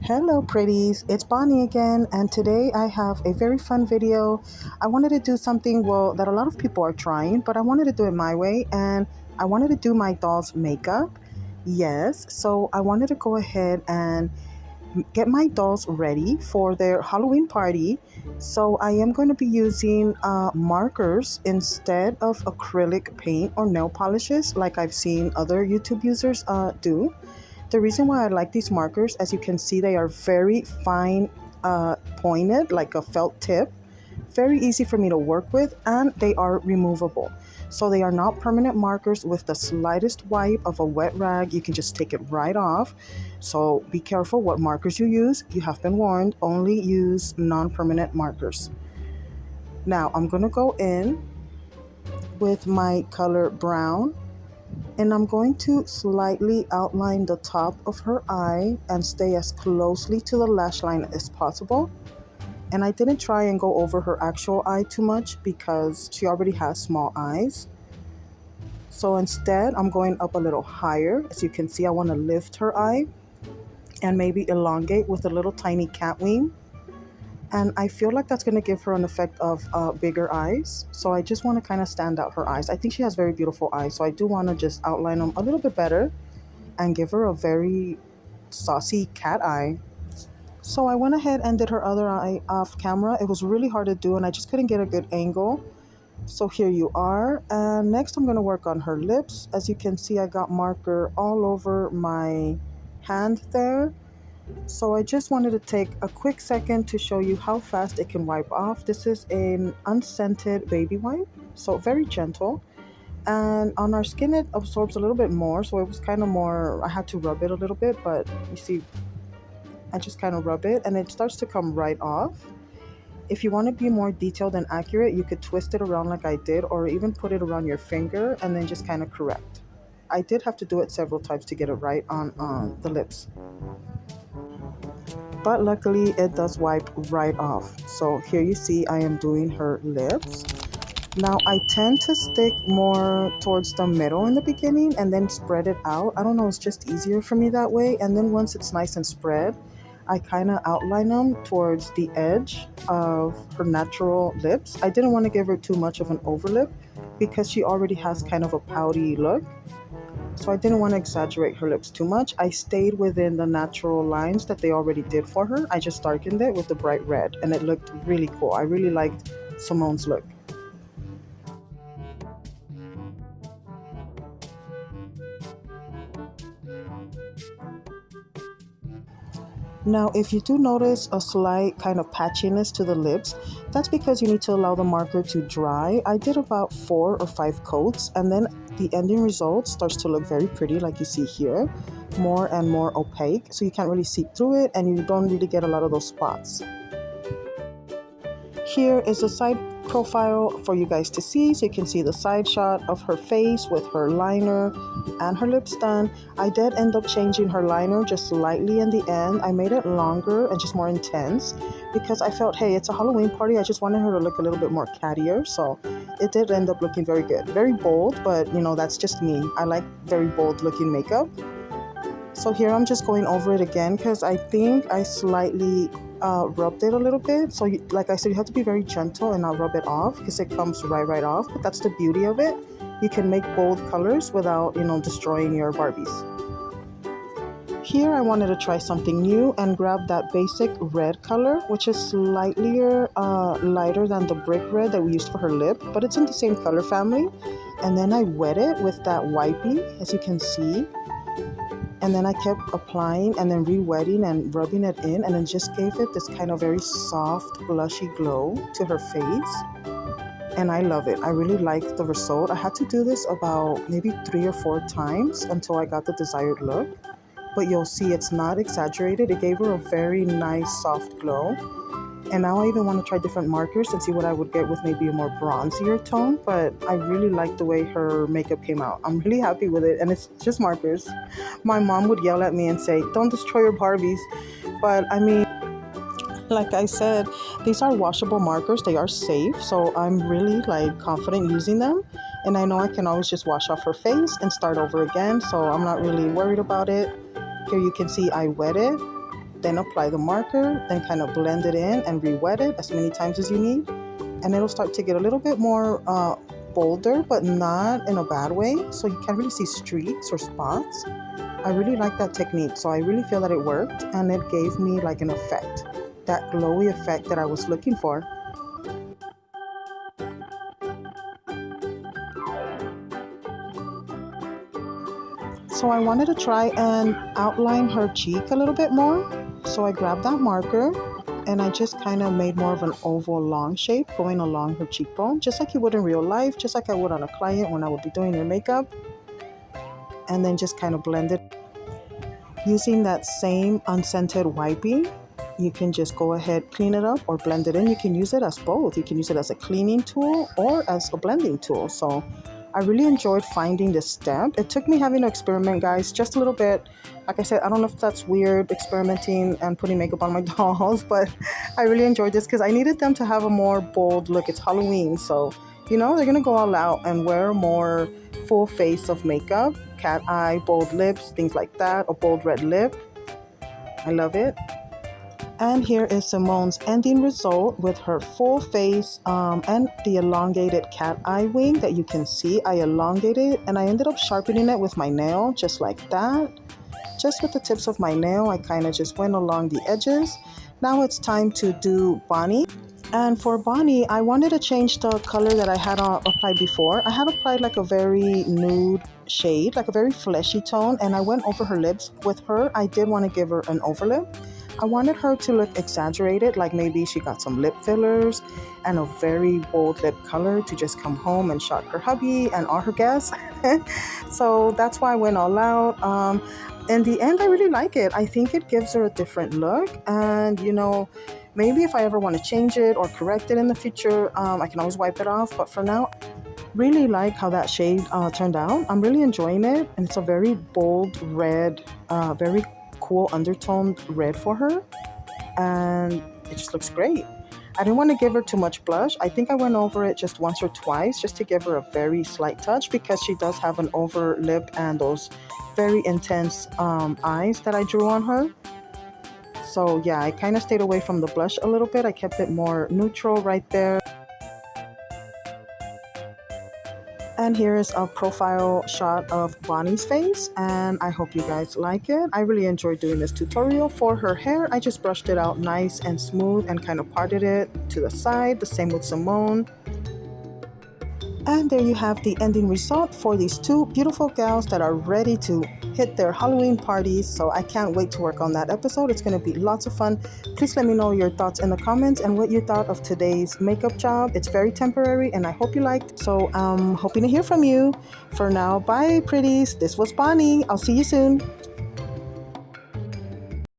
Hello pretties, it's Bonnie again, and today I have a very fun video. I wanted to do something, well, that a lot of people are trying, but I wanted to do it my way, and I wanted to do my doll's makeup. Yes, so I wanted to go ahead and get my dolls ready for their Halloween party. So I am going to be using markers instead of acrylic paint or nail polishes like I've seen other YouTube users do. The reason why I like these markers, as you can see, they are very fine pointed, like a felt tip. Very easy for me to work with, and they are removable. So they are not permanent markers. With the slightest wipe of a wet rag, you can just take it right off. So be careful what markers you use. You have been warned, only use non-permanent markers. Now I'm going to go in with my color brown, and I'm going to slightly outline the top of her eye and stay as closely to the lash line as possible. And I didn't try and go over her actual eye too much because she already has small eyes. So instead, I'm going up a little higher. As you can see, I want to lift her eye and maybe elongate with a little tiny cat wing. And I feel like that's going to give her an effect of bigger eyes. So I just want to kind of stand out her eyes. I think she has very beautiful eyes, so I do want to just outline them a little bit better and give her a very saucy cat eye. So I went ahead and did her other eye off camera. It was really hard to do, and I just couldn't get a good angle. So here you are. And next I'm going to work on her lips. As you can see, I got marker all over my hand there. So I just wanted to take a quick second to show you how fast it can wipe off. This is an unscented baby wipe, so very gentle. And on our skin, it absorbs a little bit more, so it was kind of more, I had to rub it a little bit, but you see, I just kind of rub it and it starts to come right off. If you want to be more detailed and accurate, you could twist it around like I did, or even put it around your finger and then just kind of correct. I did have to do it several times to get it right on the lips. But luckily it does wipe right off. So here you see I am doing her lips. Now I tend to stick more towards the middle in the beginning and then spread it out. I don't know, it's just easier for me that way. And then once it's nice and spread, I kind of outline them towards the edge of her natural lips. I didn't want to give her too much of an overlip because she already has kind of a pouty look. So I didn't want to exaggerate her lips too much. I stayed within the natural lines that they already did for her. I just darkened it with the bright red and it looked really cool. I really liked Simone's look. Now, if you do notice a slight kind of patchiness to the lips, that's because you need to allow the marker to dry. I did about 4 or 5 coats, and then the ending result starts to look very pretty, like you see here, more and more opaque, so you can't really see through it, and you don't really get a lot of those spots. Here is a side profile for you guys to see, so you can see the side shot of her face with her liner and her lips done. I did end up changing her liner just slightly in the end. I made it longer and just more intense because I felt, hey, it's a Halloween party. I just wanted her to look a little bit more cattier, so it did end up looking very good. Very bold, but you know, that's just me. I like very bold looking makeup. So here I'm just going over it again because I think I slightly rubbed it a little bit. So like I said, you have to be very gentle and not rub it off because it comes right off. But that's the beauty of it. You can make bold colors without, destroying your Barbies. Here I wanted to try something new and grab that basic red color, which is slightly lighter than the brick red that we used for her lip, but it's in the same color family. And then I wet it with that wipey, as you can see. And then I kept applying and then re-wetting and rubbing it in, and then just gave it this kind of very soft, blushy glow to her face. And I love it. I really like the result. I had to do this about maybe 3 or 4 times until I got the desired look. But you'll see it's not exaggerated. It gave her a very nice, soft glow. And now I even want to try different markers and see what I would get with maybe a more bronzier tone. But I really like the way her makeup came out. I'm really happy with it. And it's just markers. My mom would yell at me and say, don't destroy your Barbies. But I mean, like I said, these are washable markers. They are safe. So I'm really confident using them. And I know I can always just wash off her face and start over again. So I'm not really worried about it. Here you can see I wet it. then apply the marker, then kind of blend it in and re-wet it as many times as you need. And it'll start to get a little bit more bolder, but not in a bad way. So you can't really see streaks or spots. I really like that technique. So I really feel that it worked and it gave me like an effect, that glowy effect that I was looking for. So I wanted to try and outline her cheek a little bit more. So I grabbed that marker and I just kind of made more of an oval long shape going along her cheekbone, just like you would in real life, just like I would on a client when I would be doing your makeup. And then just kind of blend it. Using that same unscented wipey, you can just go ahead, clean it up or blend it in. You can use it as both. You can use it as a cleaning tool or as a blending tool. So I really enjoyed finding this step. It took me having to experiment, guys, just a little bit. Like I said, I don't know if that's weird, experimenting and putting makeup on my dolls, but I really enjoyed this because I needed them to have a more bold look. It's Halloween, so, you know, they're going to go all out and wear more full face of makeup, cat eye, bold lips, things like that, a bold red lip. I love it. And here is Simone's ending result with her full face and the elongated cat eye wing that you can see. I elongated it and I ended up sharpening it with my nail, just like that. Just with the tips of my nail, I kind of just went along the edges. Now it's time to do Bonnie. And for Bonnie, I wanted to change the color that I had applied before. I had applied like a very nude shade, like a very fleshy tone, and I went over her lips. With her, I did want to give her an overlip. I wanted her to look exaggerated, like maybe she got some lip fillers and a very bold lip color to just come home and shock her hubby and all her guests. So that's why I went all out. In the end, I really like it. I think it gives her a different look. And, you know, maybe if I ever want to change it or correct it in the future, I can always wipe it off. But for now, really like how that shade turned out. I'm really enjoying it. And it's a very bold red, very cool undertoned red for her, and it just looks great. I didn't want to give her too much blush. I think I went over it just once or twice just to give her a very slight touch because she does have an over lip and those very intense eyes that I drew on her. So yeah, I kind of stayed away from the blush a little bit. I kept it more neutral right there. And here is a profile shot of Bonnie's face, and I hope you guys like it. I really enjoyed doing this tutorial. For her hair, I just brushed it out nice and smooth and kind of parted it to the side. The same with Simone. And there you have the ending result for these two beautiful gals that are ready to hit their Halloween parties. So I can't wait to work on that episode. It's going to be lots of fun. Please let me know your thoughts in the comments and what you thought of today's makeup job. It's very temporary and I hope you liked. So I'm hoping to hear from you. For now, bye pretties. This was Bonnie. I'll see you soon.